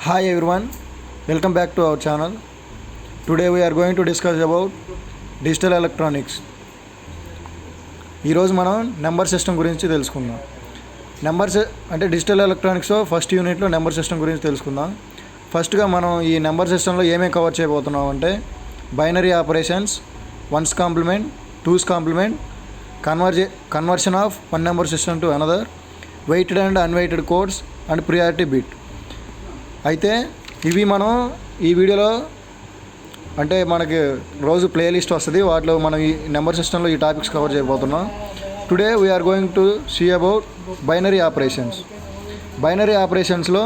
Hi everyone, welcome back to our channel. Today we are going to discuss about digital electronics. ఈరోజు మనం number system గురించి తెలుసుకుందాం. Numbers అంటే digital ఎలక్ట్రానిక్స్లో first యూనిట్లో number system గురించి తెలుసుకుందాం. ఫస్ట్గా మనం ఈ నెంబర్ సిస్టంలో ఏమేమి కవర్ చేయబోతున్నాం అంటే binary operations, one's complement, two's complement, conversion of one number system to another, weighted and unweighted codes and priority bit. అయితే ఇవి మనం ఈ వీడియోలో అంటే మనకి రోజు ప్లేలిస్ట్ వస్తుంది, వాటిలో మనం ఈ నెంబర్ సిస్టంలో ఈ టాపిక్స్ కవర్ చేయబోతున్నాం. Today we are going to see about binary operations. Binary ఆపరేషన్స్లో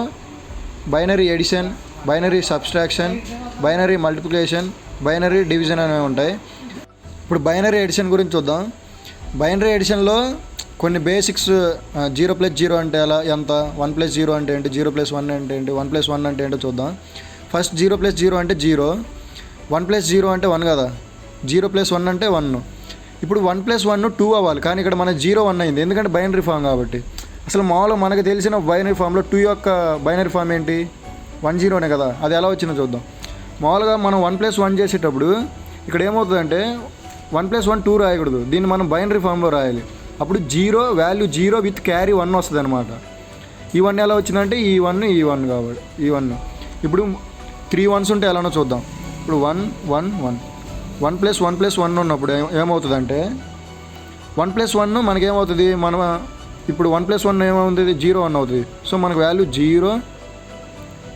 binary addition, binary subtraction, binary multiplication, binary division అనేవి ఉంటాయి. ఇప్పుడు బైనరీ ఎడిషన్ గురించి చూద్దాం. బైనరీ ఎడిషన్లో కొన్ని బేసిక్స్, 0+0 అంటే ఎలా, ఎంత, 1+0 అంటే ఏంటి, 0+1 అంటే ఏంటి, 1+1 అంటే ఏంటో చూద్దాం. ఫస్ట్ 0+0 అంటే 0, 1+0 అంటే 1 కదా, 0+1 అంటే 1. ఇప్పుడు 1+1 2 అవ్వాలి, కానీ ఇక్కడ మన 0 1 అయింది, ఎందుకంటే బైనరీ ఫామ్ కాబట్టి. అసలు మామూలుగా మనకు తెలిసిన బైనరీ ఫామ్లో 2 యొక్క బైనరీ ఫామ్ ఏంటి, 1 0నే కదా. అది ఎలా వచ్చిందో చూద్దాం. మామూలుగా మనం 1+1 చేసేటప్పుడు ఇక్కడ ఏమవుతుందంటే 1+1 2 రాయకూడదు, దీన్ని మనం బైనరీ ఫామ్లో రాయాలి. అప్పుడు 0 వాల్యూ 0 విత్ క్యారీ 1 వస్తుంది అనమాట. ఈ 1 ఎలా వచ్చిందంటే ఈ 1 కాబట్టి ఈ 1. ఇప్పుడు 3 1s ఉంటే ఎలానో చూద్దాం. ఇప్పుడు 1 1 1 1+1+1 ఉన్నప్పుడు ఏమవుతుందంటే 1+1 మనకేమవుతుంది, మనం ఇప్పుడు 1+1 ఏమవుతుంది, 0 1 అవుతుంది. సో మనకు వాల్యూ 0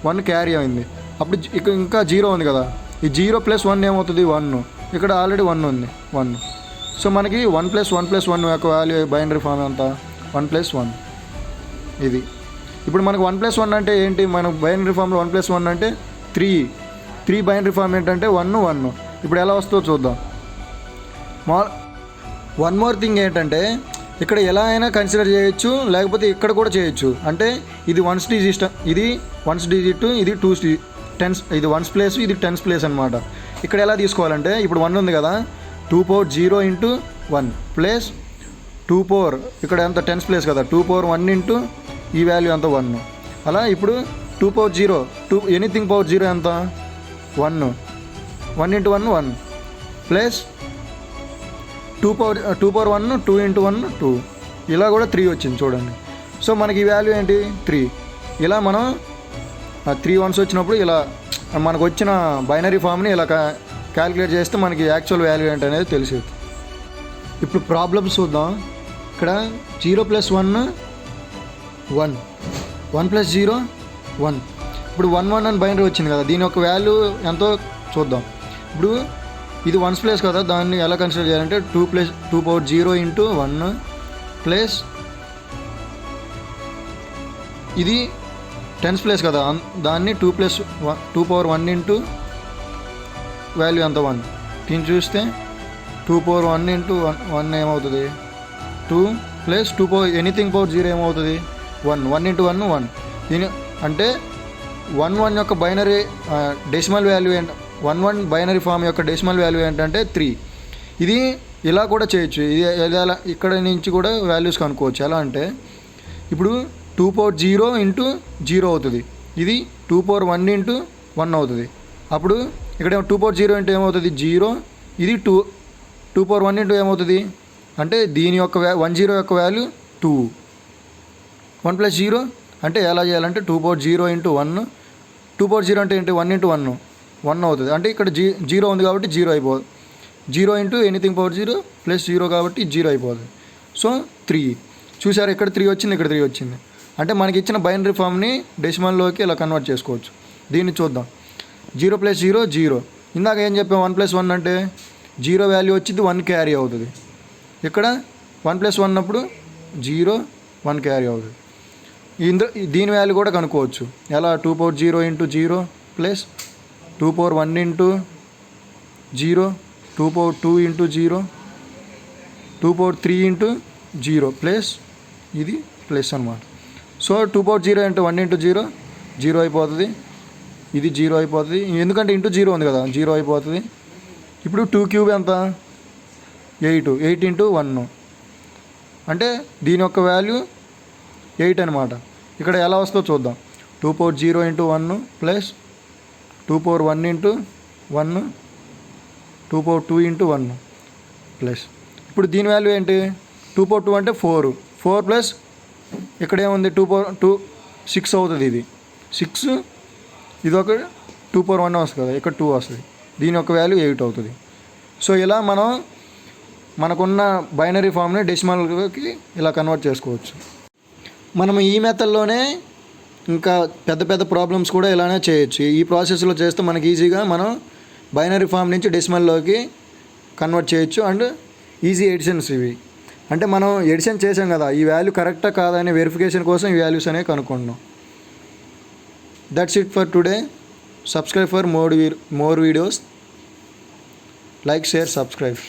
1 క్యారీ అయింది. అప్పుడు ఇక్కడ ఇంకా 0 ఉంది కదా, ఈ 0+1 ఏమవుతుంది 1, ఇక్కడ ఆల్రెడీ 1 ఉంది 1. సో మనకి 1+1+1 యొక్క వాల్యూ బైనరీ ఫామ్ ఎంత, 1+1 ఇది. ఇప్పుడు మనకు 1+1 అంటే ఏంటి, మనకు బైనరీ ఫామ్లో 1+1 అంటే 3 బైనరీ ఫామ్ ఏంటంటే 1 1. ఇప్పుడు ఎలా వస్తుందో చూద్దాం. వన్ మోర్ థింగ్ ఏంటంటే ఇక్కడ ఎలా అయినా కన్సిడర్ చేయొచ్చు, లేకపోతే ఇక్కడ కూడా చేయొచ్చు. అంటే ఇది వన్స్ డిజిట్, ఇది వన్స్ డిజిట్, ఇది 2 10s, ఇది వన్స్ ప్లేస్, ఇది 10s ప్లేస్ అనమాట. ఇక్కడ ఎలా తీసుకోవాలంటే ఇప్పుడు 1 ఉంది కదా, 2 power 0 ఇంటూ 1 ప్లస్ 2 power ఇక్కడ ఎంత 10s ప్లేస్ కదా, 2 power 1 ఇంటూ ఈ వాల్యూ ఎంత 1. అలా ఇప్పుడు 2 power 0 ఎనీథింగ్ పవర్ 0 ఎంత 1 ఇంటూ 1 1 ప్లస్ 2 power 1 2 ఇంటూ 1 2. ఇలా కూడా 3 వచ్చింది చూడండి. సో మనకి ఈ వాల్యూ ఏంటి 3. ఇలా మనం 3 1s వచ్చినప్పుడు ఇలా మనకు వచ్చిన బైనరీ ఫామ్ని ఇలా క్యాలిక్యులేట్ చేస్తే మనకి యాక్చువల్ వాల్యూ ఏంటనేది తెలిసేది. ఇప్పుడు ప్రాబ్లమ్స్ చూద్దాం. ఇక్కడ 0+1 1, 1+0 1. ఇప్పుడు 1 1 అని బైనరీ వచ్చింది కదా, దీని యొక్క వాల్యూ ఎంతో చూద్దాం. ఇప్పుడు ఇది 1s ప్లేస్ కదా, దాన్ని ఎలా కన్సిడర్ చేయాలంటే 2 power 0 ఇంటూ 1 ప్లస్ ఇది 10s ప్లేస్ కదా, దాన్ని 2 power 1 ఇంటూ వాల్యూ ఎంత 1. దీన్ని చూస్తే 2 power 1 ఇంటూ 1 ఏమవుతుంది 2 ప్లస్ 2 power ఎనీథింగ్ పవర్ 0 ఏమవుతుంది 1 ఇంటూ 1 1. దీని అంటే 1 1 యొక్క బైనరీ డెసిమల్ వాల్యూ ఏంటి, 1 1 బైనరీ ఫామ్ యొక్క డెసిమల్ వాల్యూ ఏంటంటే 3. ఇది ఇలా కూడా చేయొచ్చు, ఇది ఎలా ఇక్కడ నుంచి కూడా వాల్యూస్ కనుక్కోవచ్చు. ఎలా అంటే ఇప్పుడు 2 power 0 ఇంటూ 0 అవుతుంది, ఇది 2 power 1 ఇంటూ 1 అవుతుంది. అప్పుడు ఇక్కడ 2 power 0 అంటే ఏమవుతుంది 0, ఇది 2 power 1 ఇంటూ ఏమవుతుంది అంటే దీని యొక్క 1 0 యొక్క వాల్యూ 2. 1+0 అంటే ఎలా చేయాలంటే 2 power 0 ఇంటూ 1, 2 power 0 అంటే ఏంటి 1 ఇంటూ 1 అవుతుంది. అంటే ఇక్కడ 0 ఉంది కాబట్టి 0 అయిపోతుంది, 0 ఇంటూ ఎనీథింగ్ పవర్ 0 ప్లస్ 0 కాబట్టి 0 అయిపోతుంది. సో 3 చూసారు, ఇక్కడ 3 వచ్చింది, ఇక్కడ 3 వచ్చింది. అంటే మనకి ఇచ్చిన బైనరీ ఫామ్ని డెసిమల్లోకి ఇలా కన్వర్ట్ చేసుకోవచ్చు. దీన్ని చూద్దాం. 0+0 0. ఇందాక ఏం చెప్పాం, 1+1 అంటే 0 వాల్యూ వచ్చింది 1 క్యారీ అవుతుంది. ఇక్కడ 1+1 అప్పుడు 0 1 క్యారీ అవుతుంది. దీని వాల్యూ కూడా కనుక్కోవచ్చు. ఎలా 2 power 0 into 0 plus 2 power 1 into 0, 2 power 2 into 0, 2 power 3 into 0 plus ఇది ప్లస్ అనమాట. సో 2 power 0 ఇంటూ 1 ఇంటూ 0 0 అయిపోతుంది, ఇది 0 అయిపోతుంది, ఎందుకంటే ఇంటూ 0 ఉంది కదా 0 అయిపోతుంది. ఇప్పుడు 2 క్యూబ్ ఎంత 8 ఇంటూ 1 అంటే దీని యొక్క వాల్యూ 8 అనమాట. ఇక్కడ ఎలా వస్తుందో చూద్దాం. 2 power 0 into 1 plus 2 power 1 into 1 2 power 2 into 1 plus ఇప్పుడు దీని వాల్యూ ఏంటి 2 power 2 అంటే 4 ప్లస్ ఇక్కడ ఏముంది 2 power 2 6 అవుతుంది. ఇది 6 ఇది ఒక 2 power 1 వస్తుంది కదా, ఇక్కడ 2 వస్తుంది. దీని యొక్క వాల్యూ 8 అవుతుంది. సో ఇలా మనం మనకున్న బైనరీ ఫామ్ని డెసిమల్కి ఇలా కన్వర్ట్ చేసుకోవచ్చు. మనం ఈ మెథడ్లోనే ఇంకా పెద్ద పెద్ద ప్రాబ్లమ్స్ కూడా ఇలానే చేయొచ్చు. ఈ ప్రాసెస్లో చేస్తే మనకి ఈజీగా మనం బైనరీ ఫామ్ నుంచి డెసిమల్లోకి కన్వర్ట్ చేయొచ్చు. అండ్ ఈజీ ఎడిషన్స్ ఇవి. అంటే మనం ఎడిషన్ చేసాం కదా, ఈ వాల్యూ కరెక్టా కాదా అనే వెరిఫికేషన్ కోసం ఈ వాల్యూస్ అనేవి కనుక్కుంటున్నాం. That's it for today. Subscribe for more videos. Like, share, subscribe.